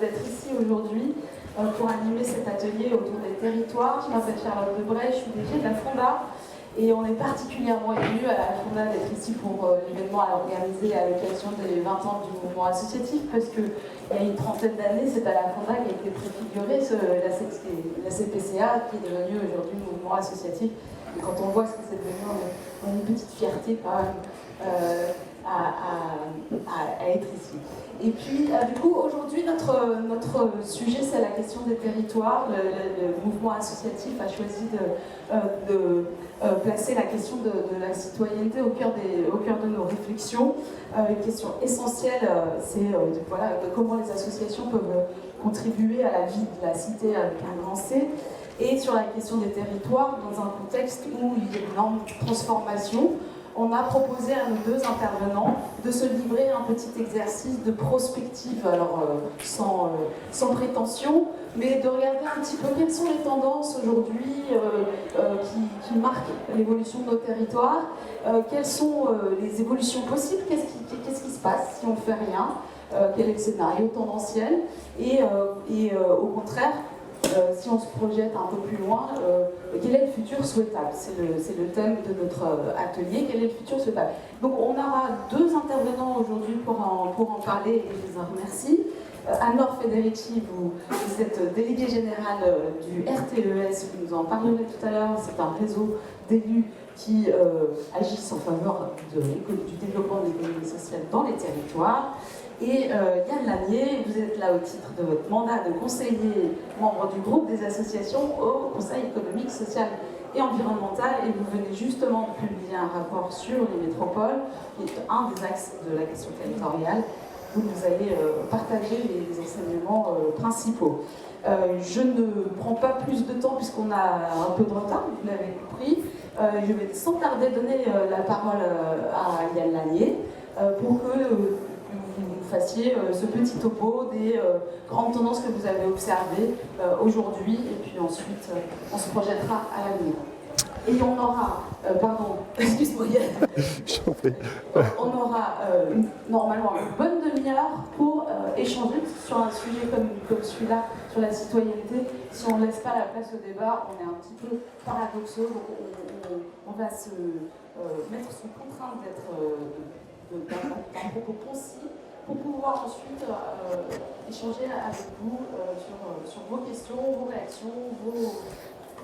d'être ici aujourd'hui pour animer cet atelier autour des territoires. Je m'appelle Charlotte Debray, je suis DG de la Fonda et on est particulièrement ému à la Fonda d'être ici pour l'événement organisé à l'occasion des 20 ans du mouvement associatif parce qu'il y a une trentaine d'années, c'est à la Fonda qu'a été préfigurée la CPCA qui est devenue aujourd'hui le mouvement associatif. Et quand on voit ce que c'est devenu, on a une petite fierté quand même à être ici. Et puis, du coup, aujourd'hui, notre sujet, c'est la question des territoires. Le mouvement associatif a choisi de placer la question de la citoyenneté au cœur de nos réflexions. Une question essentielle, c'est voilà, de comment les associations peuvent contribuer à la vie de la cité avec un grand C. Et sur la question des territoires, dans un contexte où il y a une énorme transformation, on a proposé à nos deux intervenants de se livrer un petit exercice de prospective, alors sans prétention, mais de regarder un petit peu quelles sont les tendances aujourd'hui qui marquent l'évolution de nos territoires, quelles sont les évolutions possibles, qu'est-ce qui se passe si on ne fait rien, quel est le scénario tendanciel, et au contraire, si on se projette un peu plus loin, quel est le futur souhaitable? C'est le thème de notre atelier, quel est le futur souhaitable? Donc on aura deux intervenants aujourd'hui pour en parler et je les en remercie. Anne-Laure Federici, vous êtes déléguée générale du RTES, vous nous en parlerez tout à l'heure, c'est un réseau d'élus qui agissent en faveur du développement de l'économie sociale dans les territoires. Et Yann Lanier, vous êtes là au titre de votre mandat de conseiller membre du groupe des associations au Conseil économique, social et environnemental. Et vous venez justement de publier un rapport sur les métropoles, qui est un des axes de la question territoriale. Vous nous allez partager les enseignements principaux. Je ne prends pas plus de temps puisqu'on a un peu de retard, vous l'avez compris. Je vais sans tarder donner la parole à Yann Lanier pour que vous fassiez ce petit topo des grandes tendances que vous avez observées aujourd'hui, et puis ensuite on se projettera à l'avenir. Et on aura, pardon, excuse-moi Yann, on aura normalement une bonne demi-heure pour échanger sur un sujet comme celui-là, sur la citoyenneté. Si on ne laisse pas la place au débat, on est un petit peu paradoxaux, donc on va se mettre sous contrainte d'un propos concis, pour pouvoir ensuite échanger avec vous sur vos questions, vos réactions, vos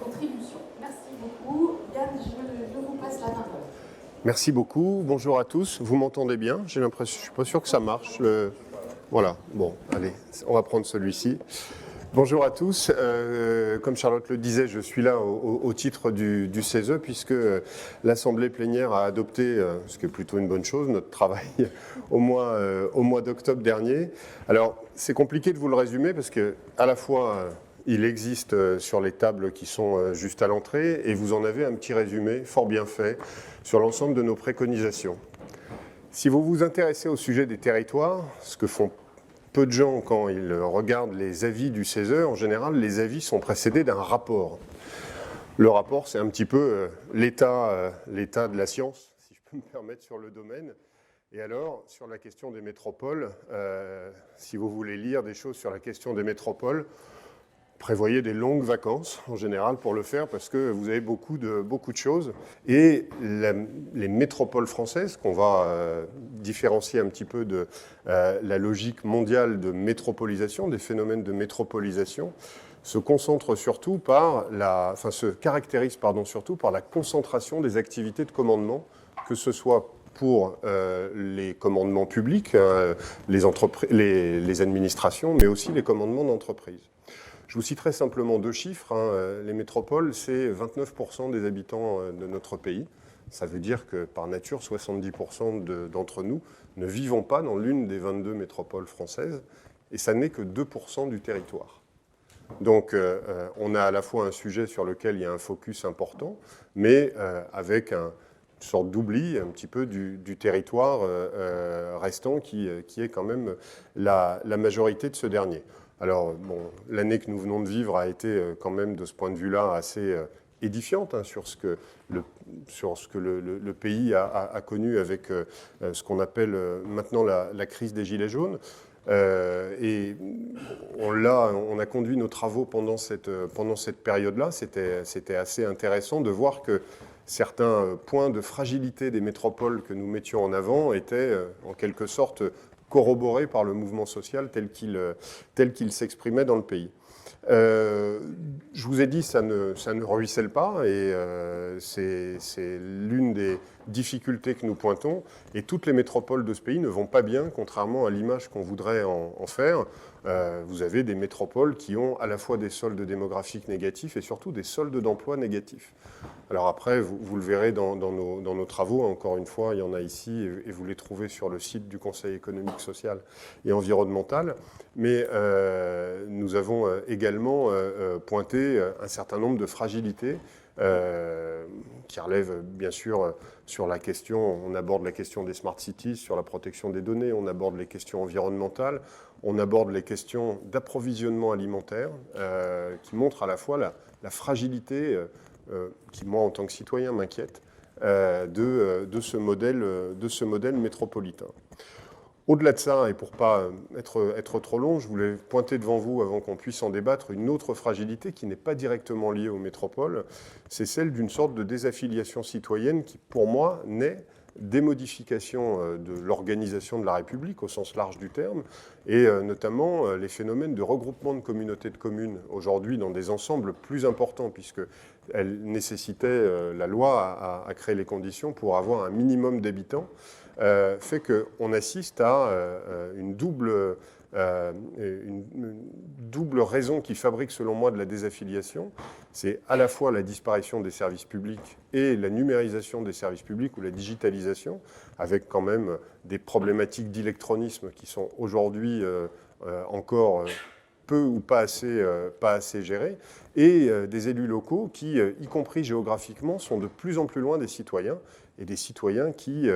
contributions. Merci beaucoup. Yann, je vous passe la parole. Merci beaucoup. Bonjour à tous. Vous m'entendez bien? J'ai l'impression, je ne suis pas sûr que ça marche. Voilà. Bon, allez, on va prendre celui-ci. Bonjour à tous. Comme Charlotte le disait, je suis là au titre du CESE puisque l'Assemblée plénière a adopté, ce qui est plutôt une bonne chose, notre travail au mois d'octobre dernier. Alors, c'est compliqué de vous le résumer parce que à la fois, il existe sur les tables qui sont juste à l'entrée et vous en avez un petit résumé fort bien fait sur l'ensemble de nos préconisations. Si vous vous intéressez au sujet des territoires, ce que font peu de gens, quand ils regardent les avis du CESE, en général, les avis sont précédés d'un rapport. Le rapport, c'est un petit peu l'état de la science, si je peux me permettre, sur le domaine. Et alors, sur la question des métropoles, si vous voulez lire des choses sur la question des métropoles, prévoyez des longues vacances, en général, pour le faire, parce que vous avez beaucoup de choses. Et les métropoles françaises, qu'on va différencier un petit peu de la logique mondiale de métropolisation, des phénomènes de métropolisation, se caractérisent surtout par la concentration des activités de commandement, que ce soit pour les commandements publics, les administrations, mais aussi les commandements d'entreprises. Je vous citerai simplement deux chiffres. Les métropoles, c'est 29% des habitants de notre pays. Ça veut dire que, par nature, 70% d'entre nous ne vivons pas dans l'une des 22 métropoles françaises, et ça n'est que 2% du territoire. Donc, on a à la fois un sujet sur lequel il y a un focus important, mais avec une sorte d'oubli un petit peu du territoire restant qui est quand même la majorité de ce dernier. Alors, bon, l'année que nous venons de vivre a été quand même, de ce point de vue-là, assez édifiante sur ce que le pays a connu avec ce qu'on appelle maintenant la crise des Gilets jaunes. Et on a conduit nos travaux pendant cette période-là. C'était assez intéressant de voir que certains points de fragilité des métropoles que nous mettions en avant étaient en quelque sorte corroborés par le mouvement social tel qu'il s'exprimait dans le pays. Je vous ai dit, ça ne ruisselle pas, et c'est l'une des difficultés que nous pointons. Et toutes les métropoles de ce pays ne vont pas bien, contrairement à l'image qu'on voudrait en faire. Vous avez des métropoles qui ont à la fois des soldes démographiques négatifs et surtout des soldes d'emploi négatifs. Alors après, vous le verrez dans nos travaux, encore une fois, il y en a ici, et vous les trouvez sur le site du Conseil économique, social et environnemental. Mais nous avons également pointé un certain nombre de fragilités qui relèvent bien sûr sur la question, on aborde la question des smart cities, sur la protection des données, on aborde les questions environnementales, on aborde les questions d'approvisionnement alimentaire, qui montrent à la fois la fragilité qui, moi, en tant que citoyen, m'inquiète, de ce modèle métropolitain. Au-delà de ça, et pour ne pas être trop long, je voulais pointer devant vous, avant qu'on puisse en débattre, une autre fragilité qui n'est pas directement liée aux métropoles, c'est celle d'une sorte de désaffiliation citoyenne qui, pour moi, naît des modifications de l'organisation de la République, au sens large du terme, et notamment les phénomènes de regroupement de communautés de communes, aujourd'hui dans des ensembles plus importants, puisqu'elles nécessitaient, la loi à créer les conditions pour avoir un minimum d'habitants, fait qu'on assiste à une double raison qui fabrique, selon moi, de la désaffiliation. C'est à la fois la disparition des services publics et la numérisation des services publics ou la digitalisation, avec quand même des problématiques d'électronisme qui sont aujourd'hui encore peu ou pas assez gérées, et des élus locaux qui, y compris géographiquement, sont de plus en plus loin des citoyens, et des citoyens qui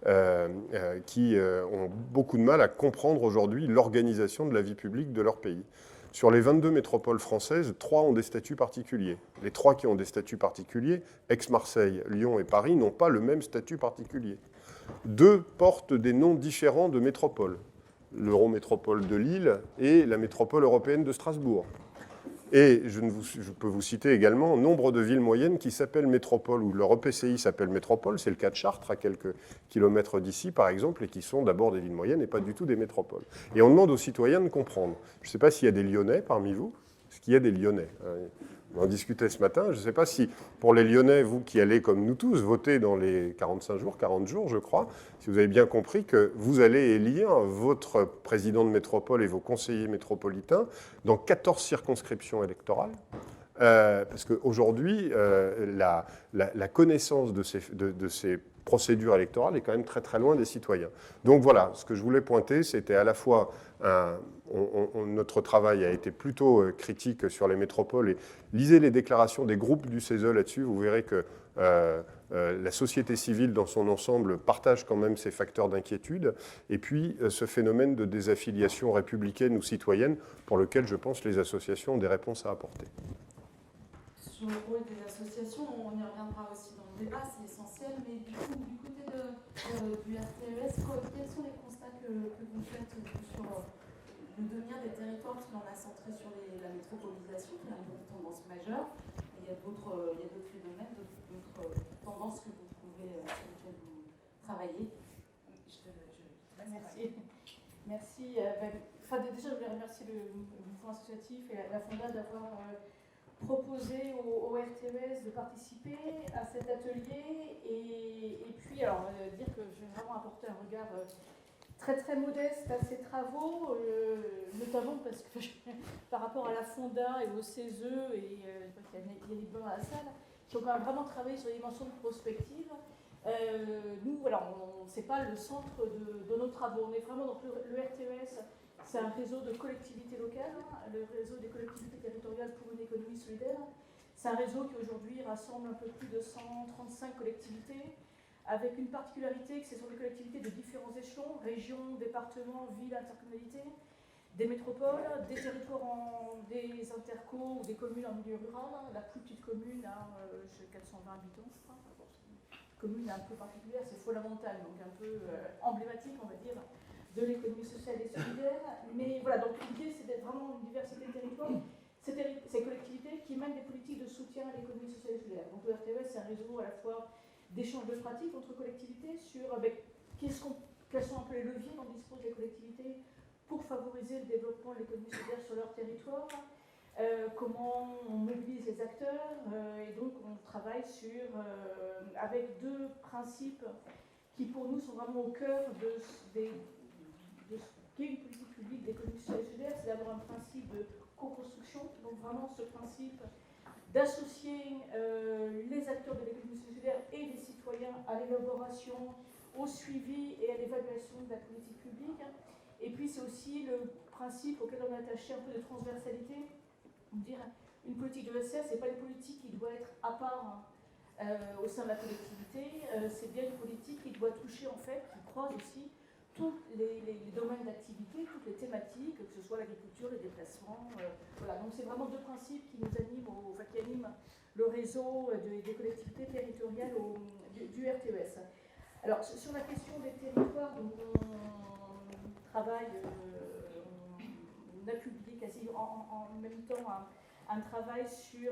ont beaucoup de mal à comprendre aujourd'hui l'organisation de la vie publique de leur pays. Sur les 22 métropoles françaises, 3 ont des statuts particuliers. Les 3 qui ont des statuts particuliers, Aix-Marseille, Lyon et Paris, n'ont pas le même statut particulier. 2 portent des noms différents de métropoles, l'Eurométropole de Lille et la métropole européenne de Strasbourg. Et je peux vous citer également nombre de villes moyennes qui s'appellent métropole, ou leur EPCI s'appelle métropole. C'est le cas de Chartres, à quelques kilomètres d'ici, par exemple, et qui sont d'abord des villes moyennes et pas du tout des métropoles. Et on demande aux citoyens de comprendre. Je ne sais pas s'il y a des Lyonnais parmi vous. Est-ce qu'il y a des Lyonnais ? On en discutait ce matin. Je ne sais pas si, pour les Lyonnais, vous qui allez, comme nous tous, voter dans les 45 jours, 40 jours, je crois, si vous avez bien compris que vous allez élire votre président de métropole et vos conseillers métropolitains dans 14 circonscriptions électorales. Parce qu'aujourd'hui, la connaissance de ces procédures électorales est quand même très très loin des citoyens. Donc voilà, ce que je voulais pointer, c'était à la fois notre travail a été plutôt critique sur les métropoles, et lisez les déclarations des groupes du CESE là-dessus, vous verrez que la société civile dans son ensemble partage quand même ces facteurs d'inquiétude, et puis ce phénomène de désaffiliation républicaine ou citoyenne pour lequel je pense les associations ont des réponses à apporter. Sur le rôle des associations, on y reviendra aussi dans le débat, c'est essentiel, mais du coup, du côté du RTES, quels sont les constats que vous faites sur le devenir des territoires, parce qu'on a centré sur la métropolisation, qui est une tendance majeure, et il y a d'autres phénomènes, d'autres tendances que vous trouvez, sur lesquelles vous travaillez. Merci. Merci. Déjà, je voulais remercier le mouvement associatif et la Fonda d'avoir proposé au RTES de participer à cet atelier, et puis alors dire que je vais vraiment apporter un regard très très modeste à ces travaux, notamment parce que par rapport à la Fonda et au CESE, et il y a des blancs à la salle, qui ont quand même vraiment travaillé sur les dimensions de prospective. Nous, voilà, c'est pas le centre de nos travaux. On est vraiment, donc le RTES, c'est un réseau de collectivités locales, le réseau des collectivités territoriales pour une économie solidaire. C'est un réseau qui aujourd'hui rassemble un peu plus de 135 collectivités, avec une particularité que ce sont des collectivités de différents échelons, régions, départements, villes, intercommunalités, des métropoles, des territoires, des intercos ou des communes en milieu rural. La plus petite commune a 420 habitants, je crois. Commune un peu particulière, c'est fondamental, donc un peu emblématique, on va dire, de l'économie sociale et solidaire. Mais voilà, donc l'idée, c'est d'être vraiment une diversité de territoires. Ces collectivités qui mènent des politiques de soutien à l'économie sociale et solidaire. Donc le RTES, c'est un réseau à la fois d'échange de pratiques entre collectivités sur quels sont un peu les leviers dont disposent les collectivités pour favoriser le développement de l'économie solidaire sur leur territoire, comment on mobilise les acteurs, et donc on travaille avec deux principes qui pour nous sont vraiment au cœur de ce qu'est une politique publique d'économie sociale et solidaire. C'est d'abord un principe de co-construction, donc vraiment ce principe d'associer les acteurs de l'économie solidaire et les citoyens à l'élaboration, au suivi et à l'évaluation de la politique publique. Et puis c'est aussi le principe auquel on a attaché un peu de transversalité. Dire une politique de l'ESR, ce n'est pas une politique qui doit être à part au sein de la collectivité, c'est bien une politique qui doit toucher en fait, qui croise aussi tous les domaines d'activité, toutes les thématiques, que ce soit l'agriculture, les déplacements. Voilà. Donc c'est vraiment deux principes qui nous animent, qui animent le réseau des collectivités territoriales du RTES. Alors sur la question des territoires, donc, on travaille, on a publié quasi en même temps un travail sur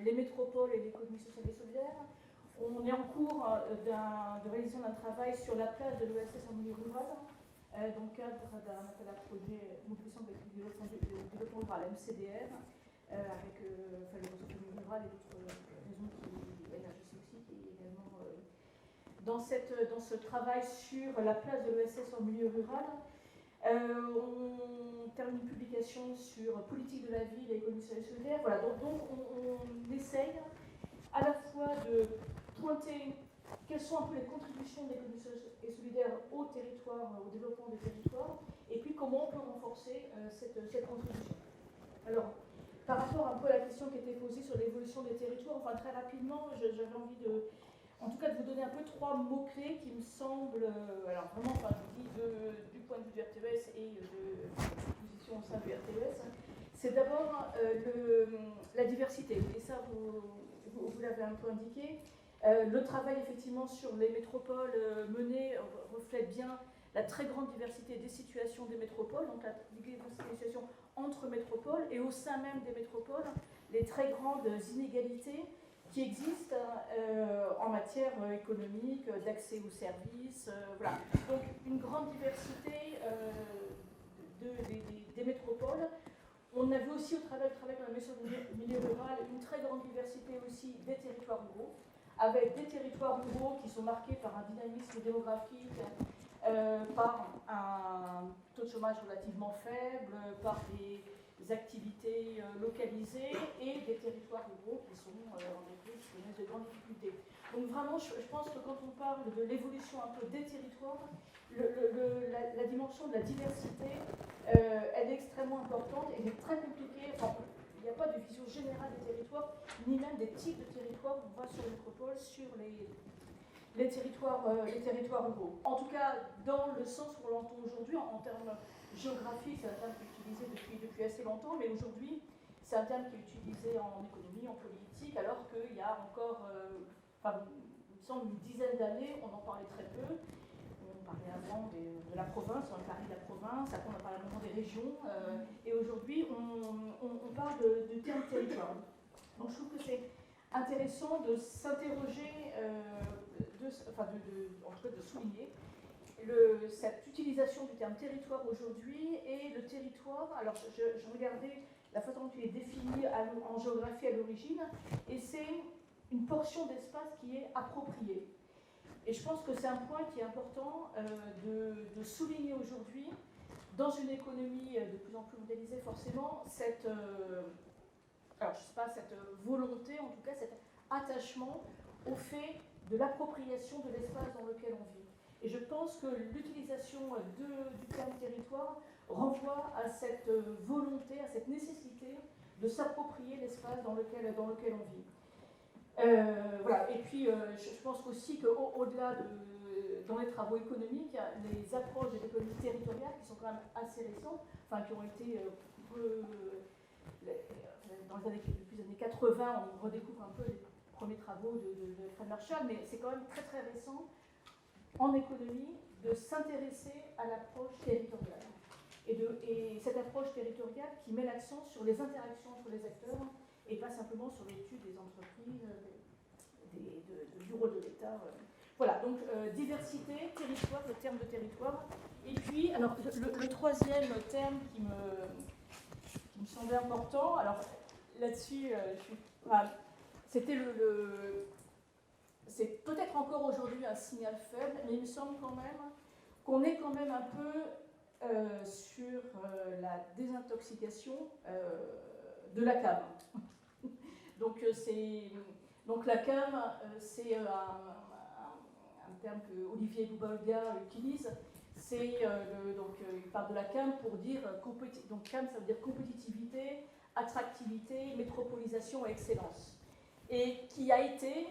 les métropoles et l'économie sociale et solidaire. On est en cours de réalisation d'un travail sur la place de l'ESS en milieu rural, dans le cadre d'un appel à projet mobilisation du développement rural, MCDR, avec le réseau milieu rural et d'autres réseaux qui élargissent aussi, qui est également dans ce travail sur la place de l'ESS en milieu rural. On termine une publication sur politique de la ville et économie sociale et solidaire. Voilà, donc on essaye à la fois de pointer quelles sont un peu les contributions de l'économie sociale et solidaire au territoire, au développement des territoires, et puis comment on peut renforcer cette contribution. Alors, par rapport un peu à la question qui était posée sur l'évolution des territoires, enfin très rapidement, j'avais envie en tout cas de vous donner un peu trois mots-clés qui me semblent, alors vraiment, enfin je vous dis du point de vue du RTES et de position au sein du RTES, c'est d'abord la diversité, et ça vous l'avez un peu indiqué. Le travail effectivement sur les métropoles mené reflète bien la très grande diversité des situations des métropoles, donc la diversité des situations entre métropoles et au sein même des métropoles, les très grandes inégalités qui existent en matière économique, d'accès aux services, voilà. Donc une grande diversité des métropoles. On a vu aussi au travail dans le milieu rural une très grande diversité aussi des territoires ruraux, avec des territoires ruraux qui sont marqués par un dynamisme démographique, par un taux de chômage relativement faible, par des activités localisées, et des territoires ruraux qui sont en effet qui connaissent de grandes difficultés. Donc vraiment, je pense que quand on parle de l'évolution un peu des territoires, la dimension de la diversité, elle est extrêmement importante et c'est très compliqué. Enfin, il n'y a pas de vision générale des territoires, ni même des types de territoires. On va sur les métropoles, sur les territoires ruraux. En tout cas, dans le sens où on l'entend aujourd'hui, en termes géographiques, c'est un terme qui est utilisé depuis assez longtemps, mais aujourd'hui, c'est un terme qui est utilisé en économie, en politique, alors qu'il y a encore, il me semble, une dizaine d'années, on en parlait très peu. On parlait avant de la province, on parlait de la province, après on a parlé à un moment des régions, et aujourd'hui, on parle du terme territoire. Donc je trouve que c'est intéressant de s'interroger, en tout cas de souligner cette utilisation du terme territoire aujourd'hui, et le territoire, alors je regardais la façon dont il est défini en géographie à l'origine, et c'est une portion d'espace qui est appropriée. Et je pense que c'est un point qui est important de souligner aujourd'hui, dans une économie de plus en plus mondialisée forcément, cette volonté, en tout cas cet attachement au fait de l'appropriation de l'espace dans lequel on vit. Et je pense que l'utilisation du terme territoire renvoie à cette volonté, à cette nécessité de s'approprier l'espace dans lequel on vit. Voilà. Et puis, je pense aussi qu'au-delà dans les travaux économiques, les approches des économies territoriales qui sont quand même assez récentes, enfin qui ont été depuis les années 80, on redécouvre un peu les premiers travaux de Fred Marshall, mais c'est quand même très très récent en économie de s'intéresser à l'approche territoriale. Et cette approche territoriale qui met l'accent sur les interactions entre les acteurs et pas simplement sur l'étude des entreprises, du rôle de l'État. Voilà, donc diversité, territoire, le terme de territoire. Et puis, alors, le troisième terme qui me semblait important, alors là-dessus, c'était c'est peut-être encore aujourd'hui un signal faible, mais il me semble quand même qu'on est quand même un peu sur la désintoxication de la cam. Donc la cam, c'est un terme que Olivier Boubalga utilise. Il parle de la cam pour dire donc cam, ça veut dire compétitivité, attractivité, métropolisation et excellence. Et qui a été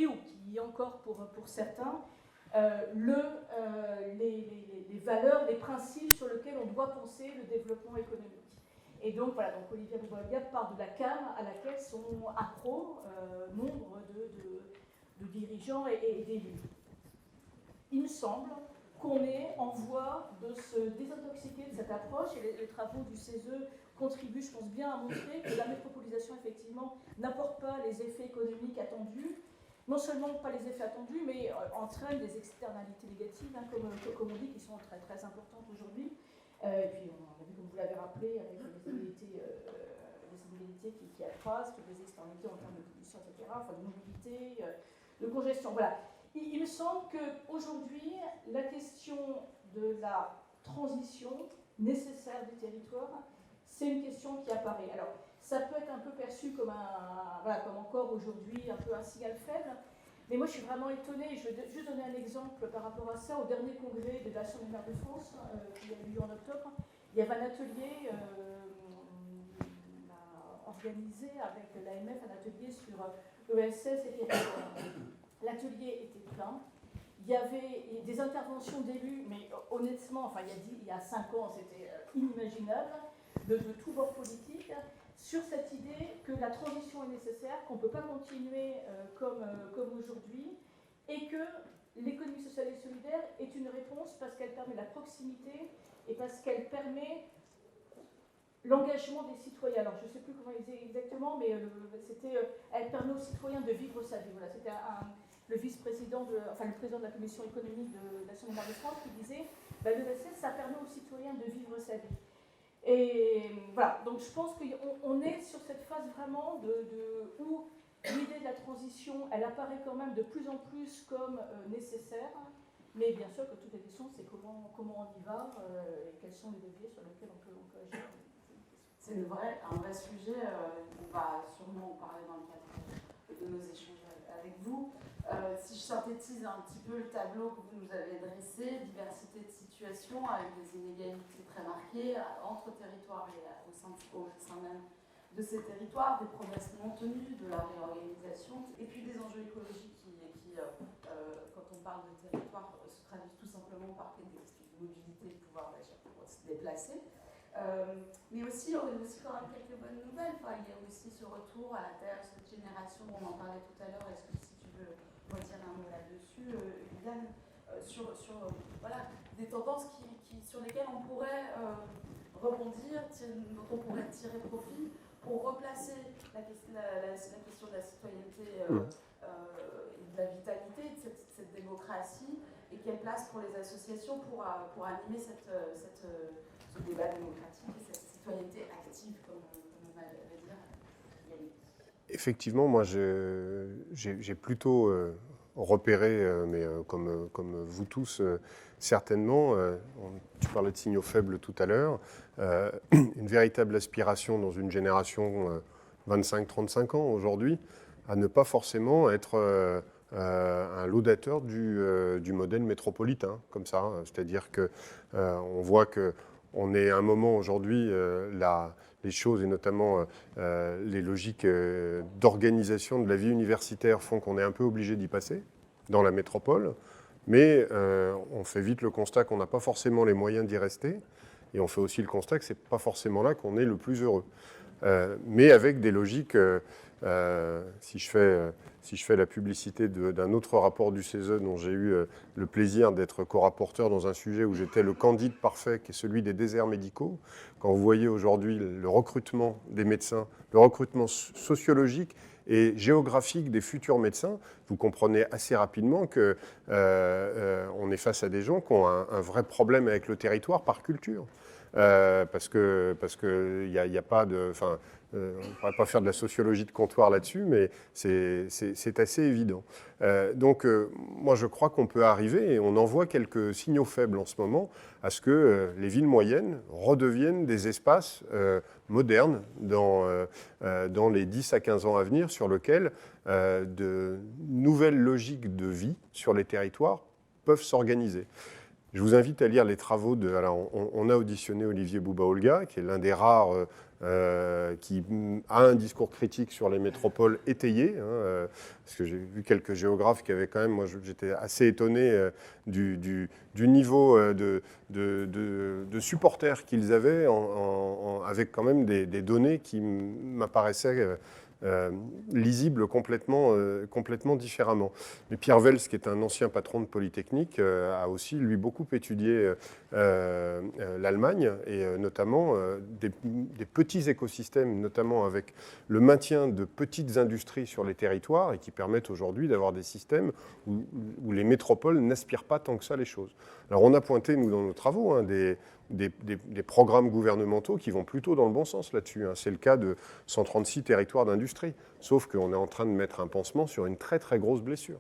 ou qui est encore pour certains les valeurs, les principes sur lesquels on doit penser le développement économique. Et donc voilà, donc Olivier Boubalga parle de la cam à laquelle sont accros nombre de dirigeants et d'élus. Il me semble qu'on est en voie de se désintoxiquer de cette approche et les travaux du CESE contribuent, je pense, bien à montrer que la métropolisation, effectivement, n'apporte pas les effets économiques attendus. Non seulement pas les effets attendus, mais entraîne des externalités négatives, hein, comme on dit, qui sont très, très importantes aujourd'hui. Et puis, on a vu, comme vous l'avez rappelé, avec les inégalités qui accroissent, toutes les externalités en termes de pollution, etc., enfin, de mobilité, de congestion. Voilà. Il me semble qu'aujourd'hui, la question de la transition nécessaire des territoires, c'est une question qui apparaît. Alors, ça peut être un peu perçu comme comme encore aujourd'hui, un peu un signal faible, mais moi je suis vraiment étonnée. Je vais juste donner un exemple par rapport à ça. Au dernier congrès de l'Assemblée des maires de France, qui a eu lieu en octobre, il y avait un atelier organisé avec l'AMF, un atelier sur ESS et territoire. L'atelier était plein. Il y avait des interventions d'élus, mais honnêtement, enfin, il y a 5 ans, c'était inimaginable, de tous bords politiques, sur cette idée que la transition est nécessaire, qu'on ne peut pas continuer comme aujourd'hui, et que l'économie sociale et solidaire est une réponse parce qu'elle permet la proximité et parce qu'elle permet l'engagement des citoyens. Alors, je ne sais plus comment il disait exactement, mais elle permet aux citoyens de vivre sa vie. Voilà, c'était le vice-président, le président de la commission économique de l'Assemblée des maires de France qui disait l'ESS, ça permet aux citoyens de vivre sa vie. Et voilà, donc je pense qu'on est sur cette phase vraiment où l'idée de la transition, elle apparaît quand même de plus en plus comme nécessaire, mais bien sûr que toute la question, c'est comment on y va et quels sont les leviers sur lesquels on peut agir. C'est un vrai sujet, on va sûrement en parler dans le cadre de nos échanges avec vous. Si je synthétise un petit peu le tableau que vous nous avez dressé, diversité de situations avec des inégalités très marquées entre territoires et au sein même de ces territoires, des promesses non tenues, de la réorganisation, et puis des enjeux écologiques qui quand on parle de territoire, se traduisent tout simplement par des questions de mobilité, de pouvoir d'agir pour se déplacer. Mais aussi, on a aussi quand même quelques bonnes nouvelles. Enfin, il y a aussi ce retour à la terre, cette génération dont on en parlait tout à l'heure. Est-ce que si tu veux redire un mot là-dessus, Yann, sur des tendances sur lesquelles on pourrait rebondir, dont on pourrait tirer profit pour replacer la question de la citoyenneté et de la vitalité de cette démocratie, et quelle place pour les associations pour animer ce débat démocratique et cette citoyenneté active, comme on va le dire. Effectivement, moi j'ai plutôt repéré, mais comme vous tous certainement, tu parlais de signaux faibles tout à l'heure, une véritable aspiration dans une génération 25-35 ans aujourd'hui à ne pas forcément être un laudateur du modèle métropolitain, comme ça. C'est-à-dire qu'on voit qu'on est à un moment aujourd'hui, les choses et notamment les logiques d'organisation de la vie universitaire font qu'on est un peu obligé d'y passer dans la métropole, mais on fait vite le constat qu'on n'a pas forcément les moyens d'y rester, et on fait aussi le constat que ce n'est pas forcément là qu'on est le plus heureux. mais avec des logiques, si je fais la publicité d'un autre rapport du CESE dont j'ai eu le plaisir d'être co-rapporteur dans un sujet où j'étais le candide parfait, qui est celui des déserts médicaux, quand vous voyez aujourd'hui le recrutement des médecins, le recrutement sociologique et géographique des futurs médecins, vous comprenez assez rapidement qu'on est face à des gens qui ont un vrai problème avec le territoire par culture. Parce que y a pas de... Enfin, on ne pourrait pas faire de la sociologie de comptoir là-dessus, mais c'est assez évident. Donc, moi, je crois qu'on peut arriver, et on en voit quelques signaux faibles en ce moment, à ce que les villes moyennes redeviennent des espaces modernes dans les 10 à 15 ans à venir, sur lesquels de nouvelles logiques de vie sur les territoires peuvent s'organiser. Je vous invite à lire les travaux de... Alors, on a auditionné Olivier Bouba-Olga, qui est l'un des rares qui a un discours critique sur les métropoles étayé, parce que j'ai vu quelques géographes qui avaient quand même... Moi, j'étais assez étonné du niveau de supporters qu'ils avaient, avec quand même des données qui m'apparaissaient... lisible complètement différemment. Mais Pierre Vels, qui est un ancien patron de Polytechnique, a aussi, lui, beaucoup étudié l'Allemagne, et notamment des petits écosystèmes, notamment avec le maintien de petites industries sur les territoires, et qui permettent aujourd'hui d'avoir des systèmes où les métropoles n'aspirent pas tant que ça les choses. Alors on a pointé, nous, dans nos travaux, des programmes gouvernementaux qui vont plutôt dans le bon sens là-dessus. C'est le cas de 136 territoires d'industrie, sauf qu'on est en train de mettre un pansement sur une très très grosse blessure.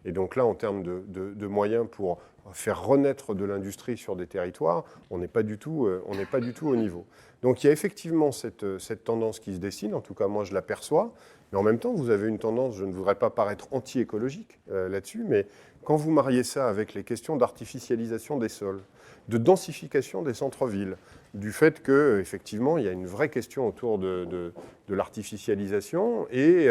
Et donc là, en termes de moyens pour faire renaître de l'industrie sur des territoires, on n'est pas du tout au niveau. Donc il y a effectivement cette tendance qui se dessine, en tout cas moi je l'aperçois, mais en même temps vous avez une tendance, je ne voudrais pas paraître anti-écologique là-dessus, mais quand vous mariez ça avec les questions d'artificialisation des sols, de densification des centres-villes, du fait qu'effectivement il y a une vraie question autour de l'artificialisation et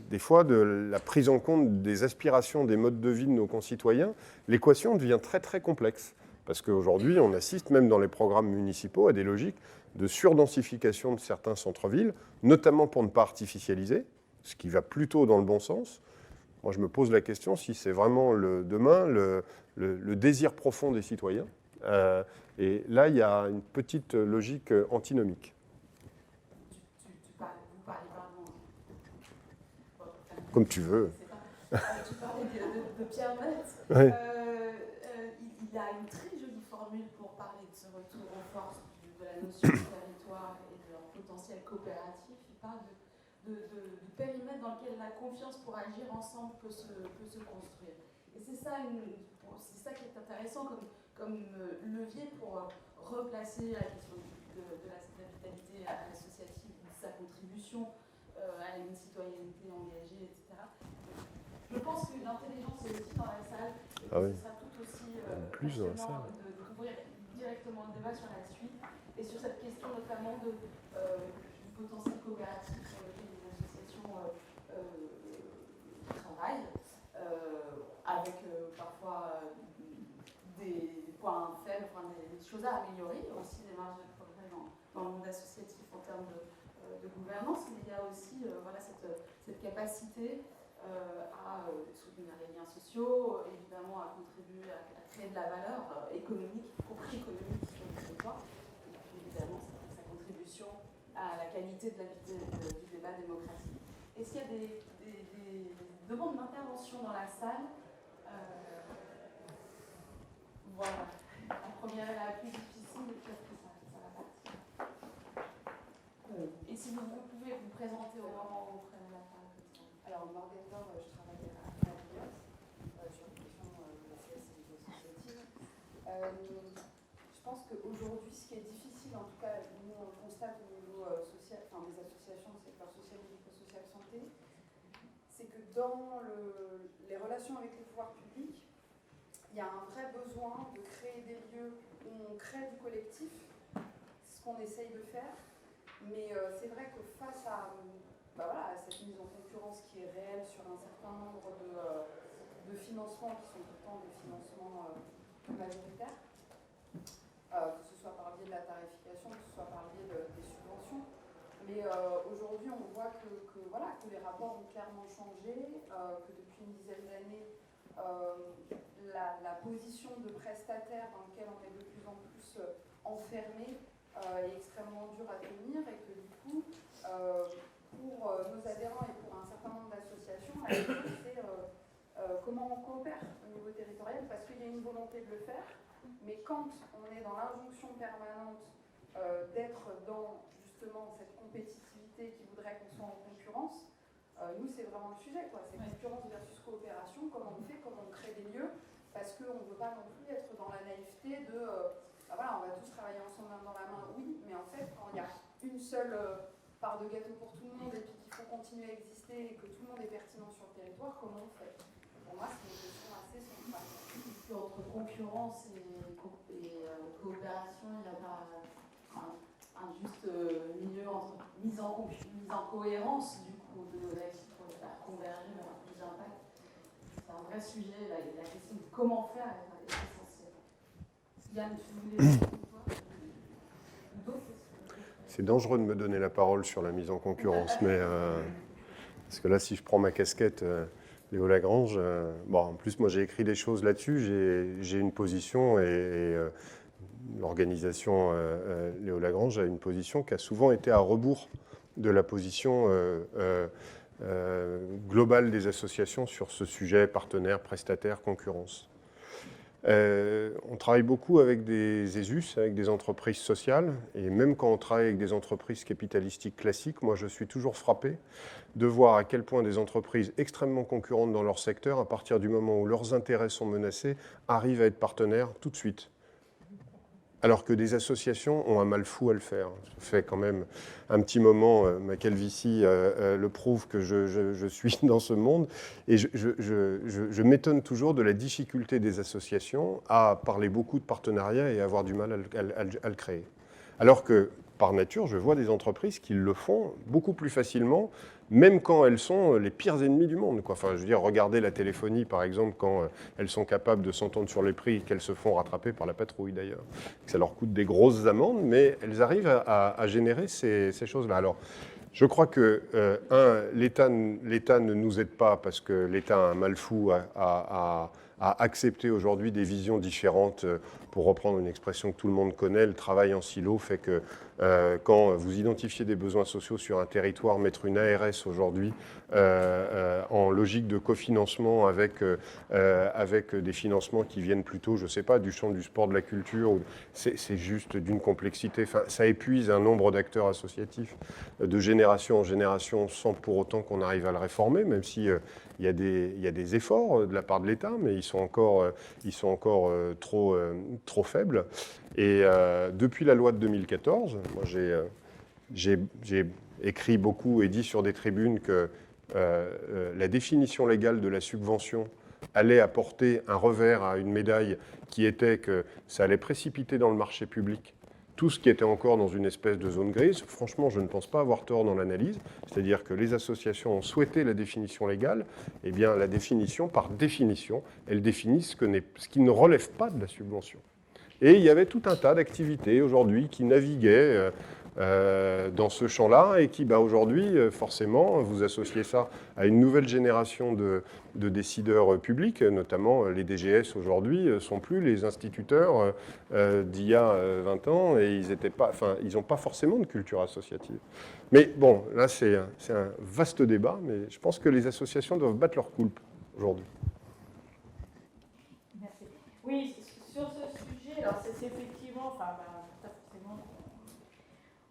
des fois de la prise en compte des aspirations, des modes de vie de nos concitoyens, l'équation devient très très complexe. Parce qu'aujourd'hui, on assiste même dans les programmes municipaux à des logiques de surdensification de certains centres-villes, notamment pour ne pas artificialiser, ce qui va plutôt dans le bon sens. Moi, je me pose la question si c'est vraiment demain le désir profond des citoyens. Et là, il y a une petite logique antinomique. Comme tu veux. Tu parlais de Pierre Vels. Ouais. Il a une très jolie formule pour parler de ce retour en force de la notion de territoire et de leur potentiel coopératif. Il parle de périmètre dans lequel la confiance pour agir ensemble peut se construire. Et c'est ça qui est intéressant comme levier pour replacer la question de la vitalité associative, de sa contribution à une citoyenneté engagée, etc. Je pense que l'intelligence est aussi dans la salle et que ce sera tout aussi passionnant d'ouvrir directement le débat sur la suite et sur cette question notamment du potentiel coopératif sur lequel les associations travaillent, avec parfois des points faibles, des choses à améliorer, aussi des marges de progrès dans le monde associatif en termes de gouvernance, mais il y a aussi cette capacité à soutenir les liens sociaux, évidemment à contribuer à créer de la valeur économique, y compris économique sur le territoire, et puis évidemment sa contribution à la qualité du débat démocratique. Est-ce qu'il y a des demandes d'intervention dans la salle? Voilà. La première est la plus difficile, et puis après ça va partir. Et si vous pouvez vous présenter au moment où vous prenez la parole. Alors, Morgane Dor, je travaille à la BIOS sur les questions de la CS et de l'associative. Je pense qu'aujourd'hui, ce qui est difficile, en tout cas, nous on le constate au niveau social, enfin des associations du secteur social et médico-social santé, c'est que dans les relations avec les pouvoirs publics, il y a un vrai besoin de créer des lieux où on crée du collectif, c'est ce qu'on essaye de faire. Mais c'est vrai que face à cette mise en concurrence qui est réelle sur un certain nombre de financements qui sont pourtant des financements majoritaires, que ce soit par le biais de la tarification, que ce soit par le biais des subventions, Mais aujourd'hui, on voit voilà, que les rapports ont clairement changé, que depuis une dizaine d'années, la position de prestataire dans laquelle on est de plus en plus enfermé est extrêmement dure à tenir et que du coup, pour nos adhérents et pour un certain nombre d'associations, la question c'est comment on coopère au niveau territorial, parce qu'il y a une volonté de le faire, mais quand on est dans l'injonction permanente d'être dans justement cette compétitivité qui voudrait qu'on soit en concurrence, nous c'est vraiment le sujet, quoi. C'est concurrence versus coopération, comment on fait, comment on crée des lieux, parce qu'on ne veut pas non plus être dans la naïveté de voilà, on va tous travailler ensemble main dans la main, oui, mais en fait quand il y a une seule part de gâteau pour tout le monde et puis qu'il faut continuer à exister et que tout le monde est pertinent sur le territoire, comment on fait? Pour moi c'est une question assez centrale. Entre concurrence et coopération, il n'y a pas un juste milieu entre mise en cohérence du coup de l'activité pour faire converger vers plus d'impact. C'est un vrai sujet, la question de comment faire est essentielle. Yann, tu voulais d'autres? C'est dangereux de me donner la parole sur la mise en concurrence, mais parce que là, si je prends ma casquette Léo Lagrange, bon, en plus, moi, j'ai écrit des choses là-dessus, j'ai une position et l'organisation Léo Lagrange a une position qui a souvent été à rebours de la position globale des associations sur ce sujet partenaire, prestataire, concurrence. On travaille beaucoup avec des ESUS, avec des entreprises sociales, et même quand on travaille avec des entreprises capitalistiques classiques, moi je suis toujours frappé de voir à quel point des entreprises extrêmement concurrentes dans leur secteur, à partir du moment où leurs intérêts sont menacés, arrivent à être partenaires tout de suite. Alors que des associations ont un mal fou à le faire. Ça fait quand même un petit moment, ma calvitie le prouve que je suis dans ce monde, et je m'étonne toujours de la difficulté des associations à parler beaucoup de partenariat et à avoir du mal à le créer. Alors que, par nature, je vois des entreprises qui le font beaucoup plus facilement, même quand elles sont les pires ennemis du monde, quoi. Enfin, je veux dire, regardez la téléphonie, par exemple, quand elles sont capables de s'entendre sur les prix et qu'elles se font rattraper par la patrouille, d'ailleurs. Ça leur coûte des grosses amendes, mais elles arrivent à générer ces choses-là. Alors, je crois que, l'État ne nous aide pas parce que l'État a un mal fou à accepter aujourd'hui des visions différentes. Pour reprendre une expression que tout le monde connaît, le travail en silo fait que quand vous identifiez des besoins sociaux sur un territoire, mettre une ARS aujourd'hui en logique de cofinancement avec des financements qui viennent plutôt, je ne sais pas, du champ du sport, de la culture, c'est juste d'une complexité. Enfin, ça épuise un nombre d'acteurs associatifs de génération en génération sans pour autant qu'on arrive à le réformer, même si il y a des efforts de la part de l'État, mais ils sont encore trop faibles. Et depuis la loi de 2014, moi j'ai écrit beaucoup et dit sur des tribunes que la définition légale de la subvention allait apporter un revers à une médaille qui était que ça allait précipiter dans le marché public tout ce qui était encore dans une espèce de zone grise. Franchement, je ne pense pas avoir tort dans l'analyse. C'est-à-dire que les associations ont souhaité la définition légale. Eh bien, la définition, par définition, elle définit ce qui ne relève pas de la subvention. Et il y avait tout un tas d'activités aujourd'hui qui naviguaient dans ce champ-là et qui, aujourd'hui, forcément, vous associez ça à une nouvelle génération de décideurs publics, notamment les DGS aujourd'hui, ne sont plus les instituteurs d'il y a 20 ans et ils n'ont pas forcément de culture associative. Mais bon, là, c'est un vaste débat, mais je pense que les associations doivent battre leur coulpe aujourd'hui. Merci. Oui, sur ce sujet, alors c'est effectivement, pas forcément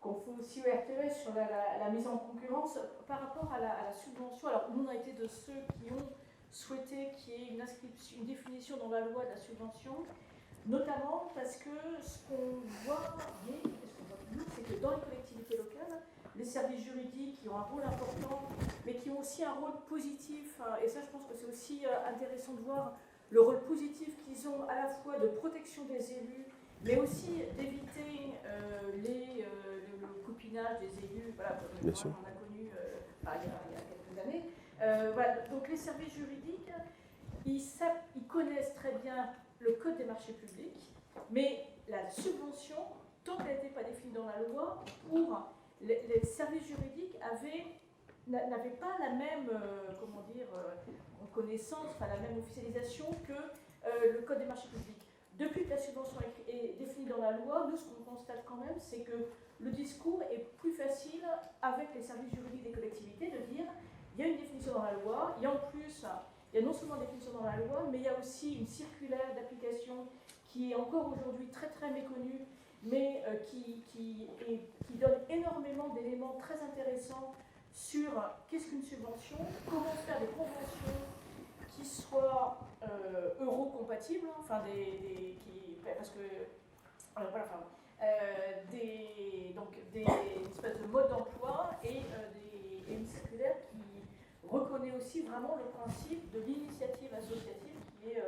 qu'on fait aussi au RTS sur la mise en concurrence par rapport à la subvention. Alors nous on a été de ceux qui ont souhaité qu'il y ait une définition dans la loi de la subvention, notamment parce que ce qu'on voit bien, c'est que dans les collectivités locales, les services juridiques qui ont un rôle important, mais qui ont aussi un rôle positif, et ça je pense que c'est aussi intéressant de voir le rôle positif qu'ils ont à la fois de protection des élus, mais aussi d'éviter le copinage des élus, voilà, comme on a connu il y a quelques années. Voilà. Donc les services juridiques, ils connaissent très bien le code des marchés publics, mais la subvention, tant qu'elle n'était pas définie dans la loi, pour les services juridiques n'avaient pas la même reconnaissance, enfin, la même officialisation que le Code des marchés publics. Depuis que la subvention est définie dans la loi, nous, ce qu'on constate quand même, c'est que le discours est plus facile avec les services juridiques des collectivités de dire il y a une définition dans la loi, et en plus, il y a non seulement une définition dans la loi, mais il y a aussi une circulaire d'application qui est encore aujourd'hui très très méconnue, mais qui donne énormément d'éléments très intéressants sur qu'est-ce qu'une subvention, comment faire des conventions qui soient euro-compatibles, enfin parce que voilà, des espèces de modes d'emploi et une circulaire qui reconnaît aussi vraiment le principe de l'initiative associative qui est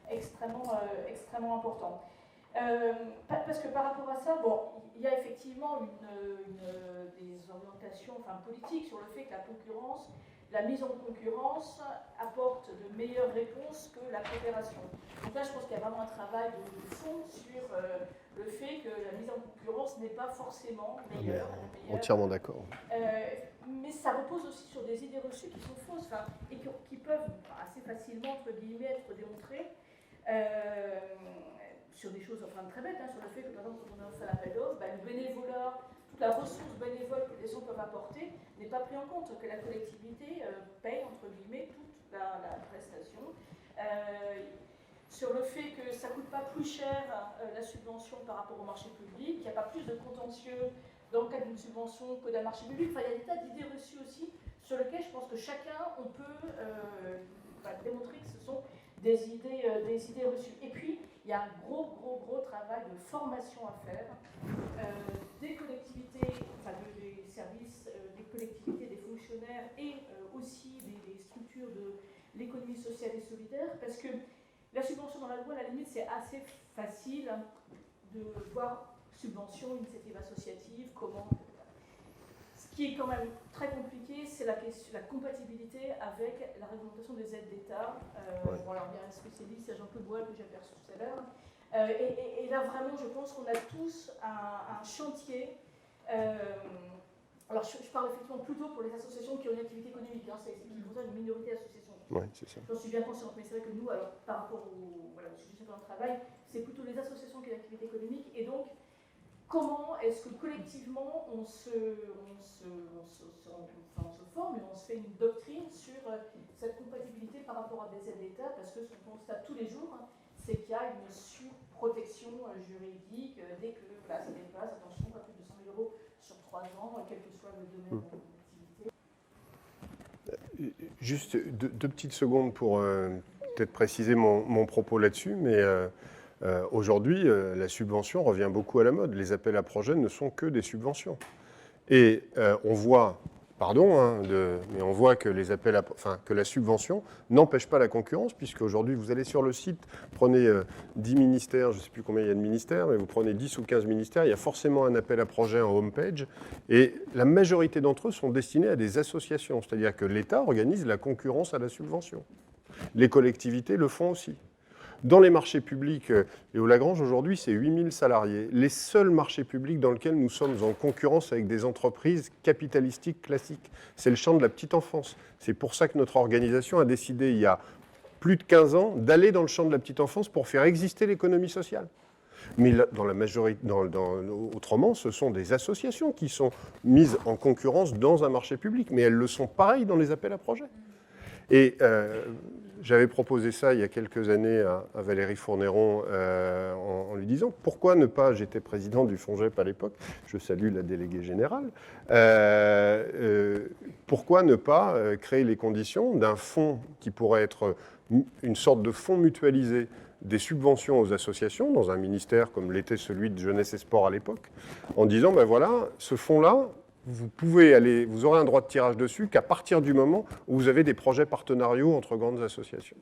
extrêmement important. Parce que par rapport à ça, bon, il y a effectivement des orientations politiques sur le fait que la mise en concurrence apporte de meilleures réponses que la coopération. Donc là, je pense qu'il y a vraiment un travail de fond sur le fait que la mise en concurrence n'est pas forcément meilleure. Entièrement d'accord. Mais ça repose aussi sur des idées reçues qui sont fausses et qui peuvent assez facilement, entre guillemets, être démontrées. Sur des choses très bêtes, sur le fait que par exemple quand on fait l'appel d'offres, le bénévolat, toute la ressource bénévole que les gens peuvent apporter n'est pas pris en compte, que la collectivité paye entre guillemets toute la prestation. Sur le fait que ça ne coûte pas plus cher la subvention par rapport au marché public, qu'il n'y a pas plus de contentieux dans le cadre d'une subvention que d'un marché public. Enfin, il y a des tas d'idées reçues aussi sur lesquelles je pense que chacun, on peut démontrer que ce sont des idées reçues. Et puis, il y a un gros travail de formation à faire des collectivités, des services, des collectivités, des fonctionnaires et aussi des structures de l'économie sociale et solidaire, parce que la subvention dans la loi, à la limite, c'est assez facile de voir subvention, initiative associative, comment. Ce qui est quand même très compliqué, c'est la compatibilité avec la réglementation des aides d'État. Bon, alors il y a un spécialiste, il y a Jean-Claude Boal que j'ai aperçu tout à l'heure. Et là, vraiment, je pense qu'on a tous un chantier. Alors, je parle effectivement plutôt pour les associations qui ont une activité économique. C'est qui concerne une minorité d'associations. Oui, c'est ça. J'en suis bien consciente, mais c'est vrai que nous, alors, par rapport au sujet de travail, c'est plutôt les associations qui ont une activité économique. Et donc, comment est-ce que collectivement on se forme et on se fait une doctrine sur cette compatibilité par rapport à des aides d'État, parce que ce qu'on constate tous les jours, c'est qu'il y a une surprotection juridique dès que ça dépasse, attention, pas plus de 100 000 € sur 3 ans, quel que soit le domaine d'activité. Juste deux petites secondes pour peut-être préciser mon propos là-dessus, mais aujourd'hui, la subvention revient beaucoup à la mode. Les appels à projets ne sont que des subventions. Et on voit, mais on voit que que la subvention n'empêche pas la concurrence, puisque aujourd'hui, vous allez sur le site, prenez 10 ministères, je ne sais plus combien il y a de ministères, mais vous prenez 10 ou 15 ministères, il y a forcément un appel à projet en homepage, et la majorité d'entre eux sont destinés à des associations, c'est-à-dire que l'État organise la concurrence à la subvention. Les collectivités le font aussi. Dans les marchés publics, Léo Lagrange, aujourd'hui, c'est 8000 salariés. Les seuls marchés publics dans lesquels nous sommes en concurrence avec des entreprises capitalistiques classiques, c'est le champ de la petite enfance. C'est pour ça que notre organisation a décidé, il y a plus de 15 ans, d'aller dans le champ de la petite enfance pour faire exister l'économie sociale. Mais dans la majorité, autrement, ce sont des associations qui sont mises en concurrence dans un marché public, mais elles le sont pareil dans les appels à projets. Et j'avais proposé ça il y a quelques années à Valérie Fournéron en lui disant pourquoi ne pas, j'étais président du FONGEP à l'époque, je salue la déléguée générale, pourquoi ne pas créer les conditions d'un fonds qui pourrait être une sorte de fonds mutualisé des subventions aux associations dans un ministère comme l'était celui de Jeunesse et Sport à l'époque, en disant ben voilà, ce fonds-là, vous aurez un droit de tirage dessus qu'à partir du moment où vous avez des projets partenariaux entre grandes associations.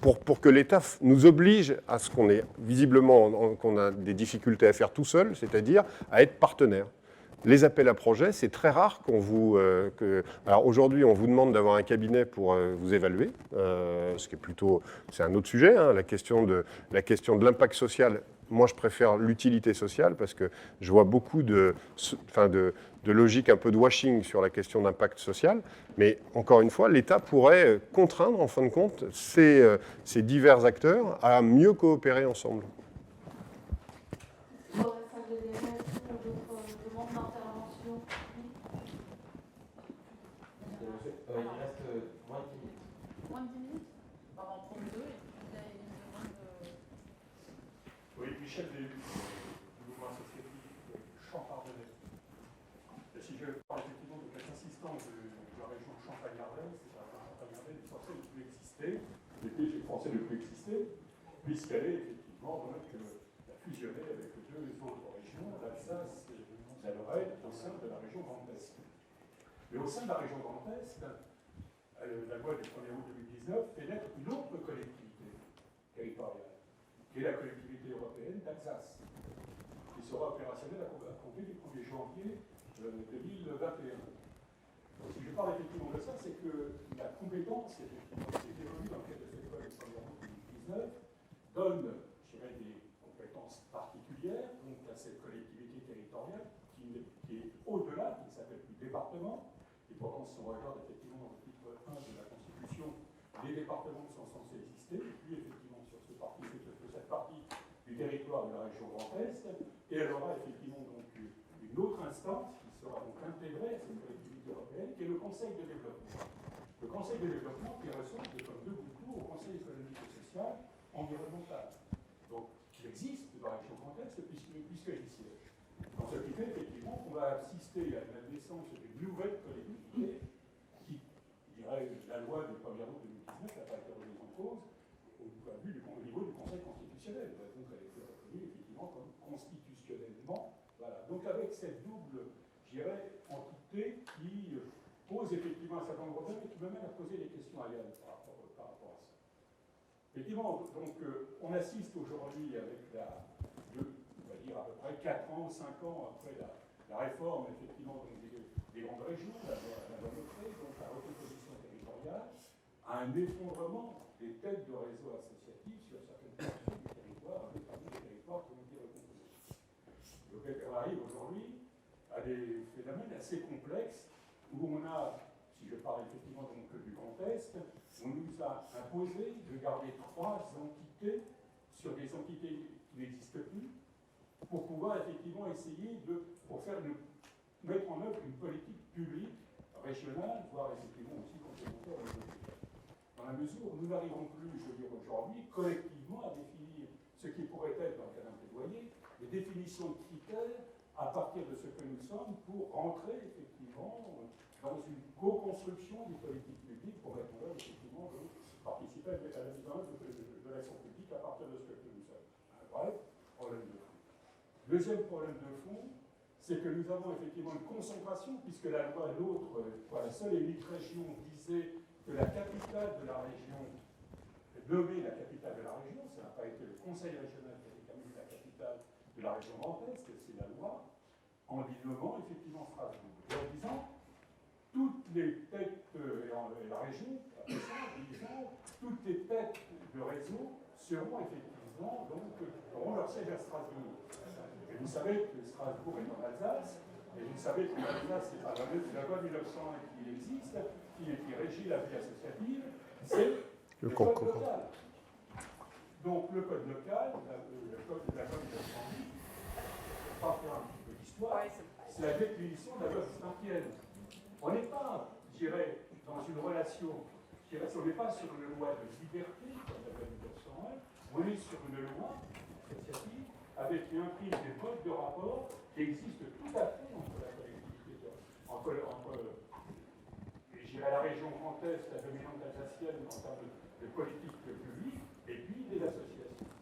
Pour que l'État nous oblige à ce qu'on ait visiblement qu'on a des difficultés à faire tout seul, c'est-à-dire à être partenaire. Les appels à projets, c'est très rare qu'on vous... Alors aujourd'hui, on vous demande d'avoir un cabinet pour vous évaluer, ce qui est plutôt... C'est un autre sujet, hein, la question de l'impact social. Moi, je préfère l'utilité sociale parce que je vois beaucoup de logique un peu de washing sur la question d'impact social. Mais encore une fois, l'État pourrait contraindre, en fin de compte, ces divers acteurs à mieux coopérer ensemble. Michel du mouvement associatif Champagne-Ardennais. Si je parle effectivement de cette assistance de la région Champagne-Ardenne, c'est la région Champagne-Ardenne est censée ne plus exister, l'était français ne plus exister, puisqu'elle est effectivement donc fusionnée avec deux autres régions, l'Alsace et la Lorraine, au sein de la région Grand Est. Mais au sein de la région Grand Est, la loi du 1er août 2019 fait naître une autre collectivité territoriale, qui est la collectivité européenne d'Alsace, qui sera opérationnelle à compter du 1er janvier 2021. Donc, si je parle effectivement de ça, c'est que la compétence qui est dévolue dans le cadre de cette école du 1er août 2019 donne, je dirais, des compétences particulières donc à cette collectivité territoriale qui est au-delà, qui ne s'appelle plus département, et pourtant si on regarde effectivement dans le titre 1 de la Constitution, les départements sont censés exister, et puis effectivement sur cette partie du territoire de la région Grand Est, et elle aura effectivement donc une autre instance qui sera donc intégrée à cette collectivité européenne, qui est le Conseil de développement. Le Conseil de développement qui ressemble comme deux bouts de tour au Conseil économique et social environnemental. Donc, qui existe dans la région Grand Est puisqu'elle y siège. Donc, ce qui fait effectivement qu'on va assister à la naissance d'une nouvelle collectivité qui, je dirais, la loi du 1er août 2019 n'a pas été remise en cause au niveau du Conseil constitutionnel. Donc, elle a été reconnue effectivement comme constitutionnellement. Voilà. Donc, avec cette double, je dirais, entité qui pose effectivement un certain nombre de problèmes et qui me mène à poser des questions à Yann par rapport à ça. Effectivement, donc, on assiste aujourd'hui avec on va dire à peu près 4 ans, 5 ans après la réforme effectivement donc, des grandes régions, la loi Nocré, donc la recomposition territoriale, à un effondrement des têtes de réseaux associatifs sur certaines parties du territoire, avec parmi les territoires qui ont été recomposés. Donc on arrive aujourd'hui à des phénomènes assez complexes où on a, si je parle effectivement donc du Grand Est, on nous a imposé de garder 3 entités sur des entités qui n'existent plus pour pouvoir effectivement essayer mettre en œuvre une politique publique régionale, voire effectivement aussi complémentaire aux autres. Dans la mesure où nous n'arrivons plus, je veux dire aujourd'hui, collectivement à définir ce qui pourrait être, dans le cas d'un plaidoyer, des définitions de critères à partir de ce que nous sommes pour rentrer effectivement dans une co-construction des politiques publiques pour mettre en œuvre effectivement participer à la mise en œuvre de l'action publique à partir de ce que nous sommes. Bref, problème de fond. Deuxième problème de fond, c'est que nous avons effectivement une concentration, puisque la loi NOTRe, pour la seule et unique région, disait que la capitale de la région, nommée la capitale de la région, ça n'a pas été le conseil régional qui a déterminé la capitale de la région Grand Est, c'est la loi, en y nommant effectivement Strasbourg. Et en disant, toutes les têtes, et la région, disons, toutes les têtes de réseau seront effectivement, donc, auront leur siège à Strasbourg. Et vous savez que Strasbourg est en Alsace, et vous savez que l'Alsace, c'est pas la loi 1901 qui existe, qui régit la vie associative, c'est le code local. Donc le code local, le code de la loi 1908, pour pas faire un petit peu d'histoire, c'est la définition de la loi constantinienne. On n'est pas, je dirais, dans une relation, je dirais, on n'est pas sur une loi de liberté, comme la loi 1901, on est sur une loi associative avec qui imprime des modes de rapport qui existent tout à fait entre la collectivité, entre je dirais, la région Grand Est, la dominante alsacienne en termes de politique publique, et puis des associations.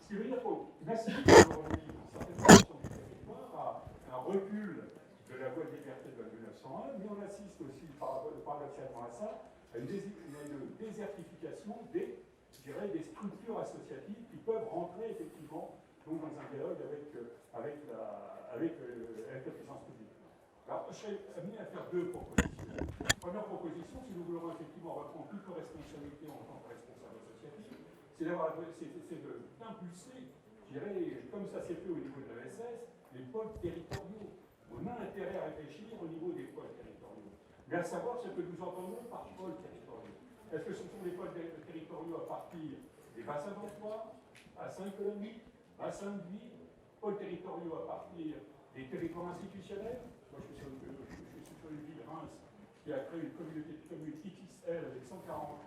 Ce qui veut dire qu'on assiste aujourd'hui, dans certaines portions du territoire, à un recul de la loi de liberté de 1901, mais on assiste aussi, paradoxalement à ça, à une désertification des structures associatives qui peuvent rentrer effectivement donc, dans un dialogue avec la puissance publique. Alors, je serais amené à faire deux propositions. Première proposition, si nous voulons effectivement reprendre toutes nos responsabilités en tant que responsable associatif, c'est d'impulser, je dirais, comme ça s'est fait au niveau de l'ESS, les pôles territoriaux. On a intérêt à réfléchir au niveau des pôles territoriaux, mais à savoir ce que nous entendons par pôles territoriaux. Est-ce que ce sont des pôles territoriaux à partir des bassins d'emploi, bassins économiques, bassins de vie, pôles territoriaux à partir des territoires institutionnels? Moi, je suis sur une ville, Reims, qui a créé une communauté de communes XXL avec 140,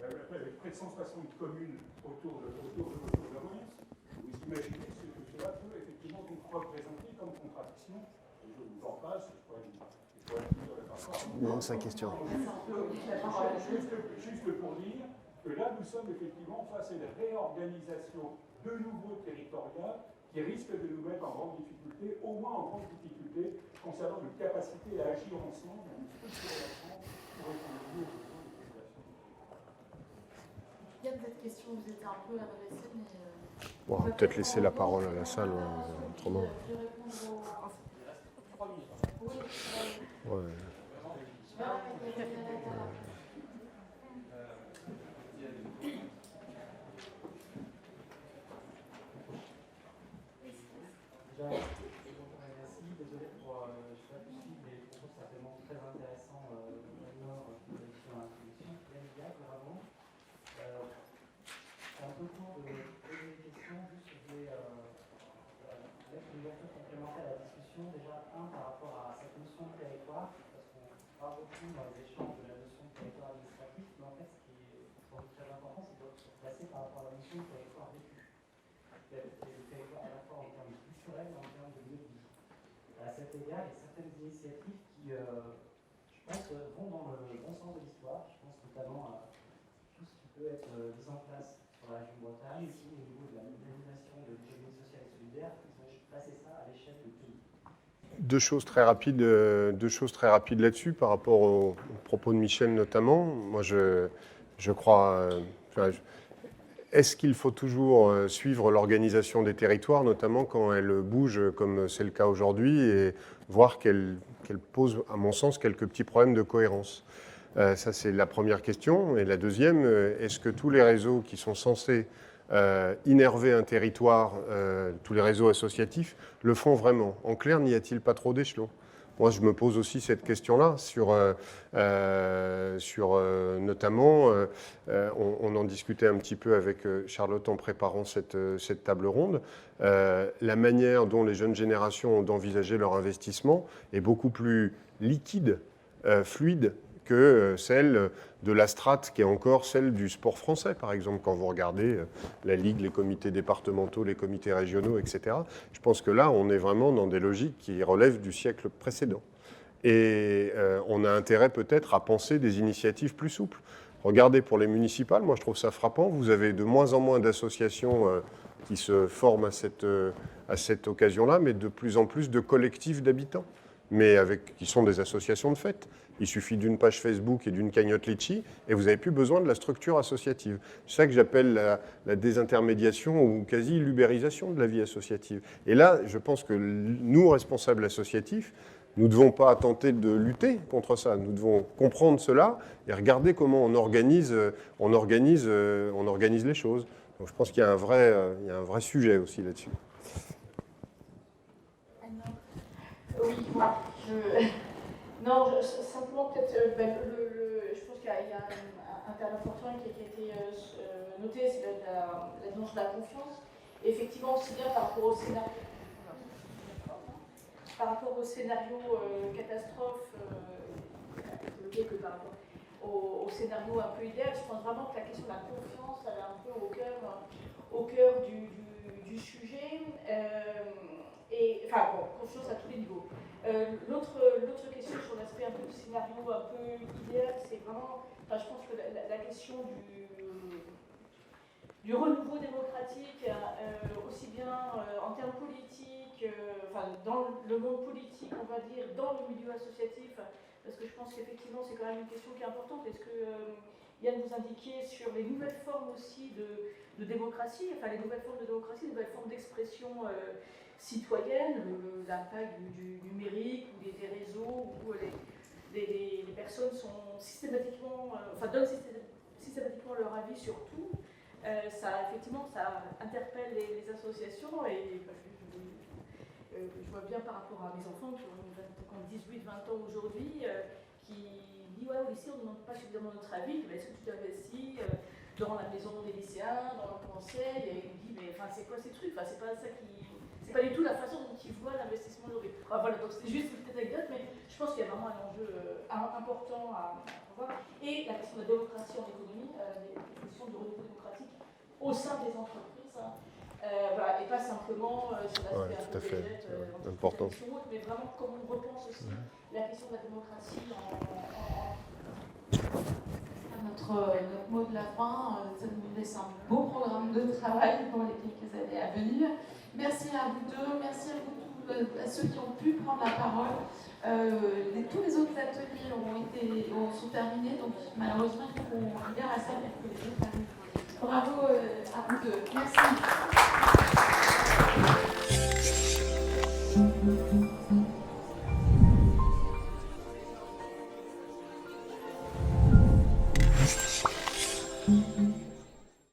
avec près de 160 communes autour de Reims. Vous imaginez ce que cela peut effectivement donc représenter comme contradiction. Et je vous en passe, je pourrais vous la parole. Non, c'est la question. Juste pour dire que là, nous sommes effectivement face à une réorganisation de nouveau territoriale qui risque de nous mettre en grande difficulté, au moins en grande difficulté, concernant notre capacité à agir ensemble, une structuration pour répondre aux besoins des populations. Il y a cette question, vous étiez un peu adressée, mais... Bon, on va peut-être laisser la parole à la salle, autrement. Ouais. Merci, désolé pour je suis pas possible, mais les propos certainement très intéressants Nord qui vous avez fait dans l'introduction. Bravo. C'est un peu court de poser des questions, juste je voulais mettre une ouverture complémentaire à la discussion. Déjà, par rapport à cette notion de territoire, parce qu'on parle beaucoup dans les échanges de la notion de territoire administratif, mais en fait, ce qui est sans doute très important, c'est de se placer par rapport à la notion de territoire vécu. Le territoire à la fois en termes culturels et en termes de lieu de vie. À cet égard, il y a certaines initiatives qui, je pense, vont dans le bon sens de l'histoire. Je pense notamment à tout ce qui peut être mis en place sur la région Bretagne, ici au niveau de la modernisation de l'économie sociale et solidaire. Ils ont placé ça à l'échelle du pays. Deux choses très rapides là-dessus par rapport aux propos de Michel notamment. Moi, je crois. Est-ce qu'il faut toujours suivre l'organisation des territoires, notamment quand elle bouge, comme c'est le cas aujourd'hui, et voir qu'elle pose, à mon sens, quelques petits problèmes de cohérence? Ça, c'est la première question. Et la deuxième, est-ce que tous les réseaux qui sont censés innerver un territoire, tous les réseaux associatifs, le font vraiment? En clair, n'y a-t-il pas trop d'échelons? Moi, je me pose aussi cette question-là sur notamment, on en discutait un petit peu avec Charlotte en préparant cette table ronde, la manière dont les jeunes générations ont d'envisager leur investissement est beaucoup plus liquide, fluide, que celle de la strate qui est encore celle du sport français, par exemple, quand vous regardez la Ligue, les comités départementaux, les comités régionaux, etc. Je pense que là, on est vraiment dans des logiques qui relèvent du siècle précédent. Et on a intérêt peut-être à penser des initiatives plus souples. Regardez pour les municipales, moi je trouve ça frappant, vous avez de moins en moins d'associations qui se forment à cette occasion-là, mais de plus en plus de collectifs d'habitants, mais qui sont des associations de fait. Il suffit d'une page Facebook et d'une cagnotte Litchi et vous n'avez plus besoin de la structure associative. C'est ça que j'appelle la désintermédiation ou quasi l'ubérisation de la vie associative. Et là, je pense que nous, responsables associatifs, nous ne devons pas tenter de lutter contre ça. Nous devons comprendre cela et regarder comment on organise les choses. Donc je pense qu'il y a un vrai sujet aussi là-dessus. Oui, moi, non, simplement peut-être, je pense qu'il y a un terme important qui a été noté, c'est la dimension de la confiance. Et effectivement, aussi bien par rapport au scénario catastrophe que par rapport au scénario un peu idéal, je pense vraiment que la question de la confiance, elle est un peu au cœur du sujet. Et, enfin, bon, confiance à tous les niveaux. L'autre question sur l'aspect un peu du scénario un peu idéal, c'est vraiment, enfin, je pense que la question du renouveau démocratique, aussi bien en termes politiques, enfin, dans le monde politique, on va dire, dans le milieu associatif, parce que je pense qu'effectivement c'est quand même une question qui est importante. Est-ce que Yann vous indiquiez sur les nouvelles formes aussi de démocratie, enfin les nouvelles formes de démocratie, les nouvelles formes d'expression citoyenne, l'impact du numérique ou des réseaux, où les personnes sont systématiquement, donnent systématiquement leur avis sur tout. Ça, effectivement, ça interpelle les associations et je vois bien par rapport à mes enfants qui ont 18-20 ans aujourd'hui, qui disent ouais, au lycée on ne demande pas suffisamment notre avis, mais est-ce que tu t'investis dans la maison des lycéens, dans le conseil, et il me dit mais c'est quoi ces trucs, c'est pas ça qui... C'est pas du tout la façon dont ils voient l'investissement aujourd'hui. Voilà, donc c'était juste une petite anecdote, mais je pense qu'il y a vraiment un enjeu important à voir. Et la question de la démocratie en économie, des questions de renouveau démocratique au sein des entreprises, voilà, et pas simplement sur l'aspect un peu gadget, important. Mais vraiment comme on repense aussi la question de la démocratie Notre mot de la fin, ça nous laisse un beau programme de travail pour les quelques années à venir. Merci à vous deux, merci à vous à ceux qui ont pu prendre la parole. Tous les autres ateliers sont terminés, donc malheureusement il faut qu'on regarde à ça pour que les autres arrivent. Bravo à vous deux. Merci.